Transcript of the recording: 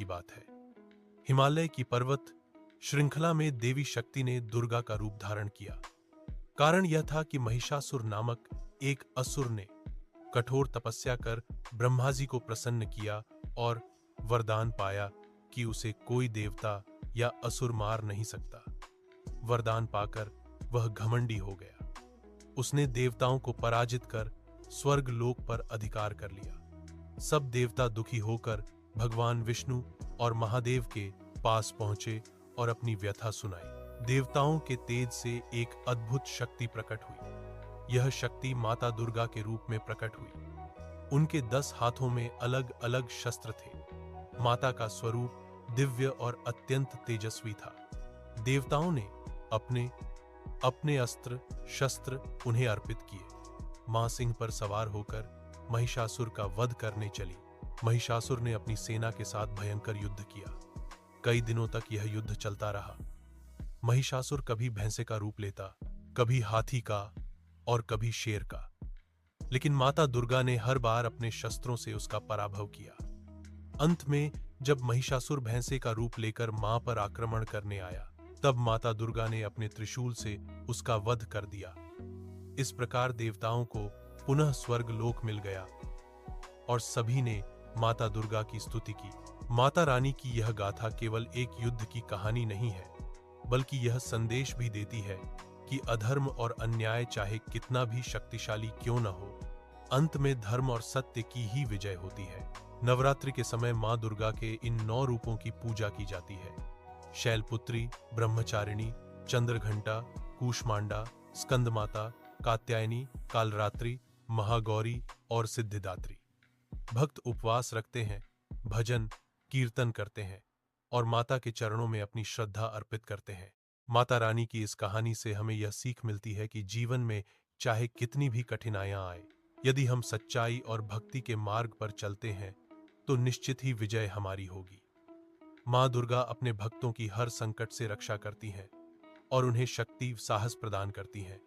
की बात है। हिमालय की पर्वत श्रृंखला में देवी शक्ति ने दुर्गा का रूप धारण किया। कारण यह था कि महिषासुर नामक एक असुर ने कठोर तपस्या कर ब्रह्मा जी को प्रसन्न किया और वरदान पाया कि उसे कोई देवता या असुर मार नहीं सकता। वरदान पाकर वह घमंडी हो गया। उसने देवताओं को पराजित कर स्वर्ग लोक पर अधिकार कर लिया। सब देवता दुखी होकर भगवान विष्णु और महादेव के पास पहुंचे और अपनी व्यथा सुनाई। देवताओं के तेज से एक अद्भुत शक्ति प्रकट हुई। यह शक्ति माता दुर्गा के रूप में प्रकट हुई। उनके 10 हाथों में अलग अलग शस्त्र थे। माता का स्वरूप दिव्य और अत्यंत तेजस्वी था। देवताओं ने अपने अपने अस्त्र शस्त्र उन्हें अर्पित किए। मां सिंह पर सवार होकर महिषासुर का वध करने चली। महिषासुर ने अपनी सेना के साथ भयंकर युद्ध किया। कई दिनों तक यह युद्ध चलता रहा। महिषासुर कभी भैंसे का रूप लेता, कभी हाथी का और कभी शेर का, लेकिन माता दुर्गा ने हर बार अपने शस्त्रों से उसका पराभव किया। अंत में जब महिषासुर भैंसे का रूप लेकर मां पर आक्रमण करने आया, तब माता दुर्गा ने अपने त्रिशूल से उसका वध कर दिया। इस प्रकार देवताओं को पुनः स्वर्ग लोक मिल गया और सभी ने माता दुर्गा की स्तुति की। माता रानी की यह गाथा केवल एक युद्ध की कहानी नहीं है, बल्कि यह संदेश भी देती है कि अधर्म और अन्याय चाहे कितना भी शक्तिशाली क्यों न हो, अंत में धर्म और सत्य की ही विजय होती है। नवरात्रि के समय मां दुर्गा के इन 9 रूपों की पूजा की जाती है। शैलपुत्री, ब्रह्मचारिणी, चंद्रघंटा, कूष्मांडा, स्कंदमाता, कात्यायनी, कालरात्रि, महागौरी और सिद्धिदात्री। भक्त उपवास रखते हैं, भजन कीर्तन करते हैं और माता के चरणों में अपनी श्रद्धा अर्पित करते हैं। माता रानी की इस कहानी से हमें यह सीख मिलती है कि जीवन में चाहे कितनी भी कठिनाइयां आए, यदि हम सच्चाई और भक्ति के मार्ग पर चलते हैं तो निश्चित ही विजय हमारी होगी। मां दुर्गा अपने भक्तों की हर संकट से रक्षा करती हैं और उन्हें शक्ति साहस प्रदान करती हैं।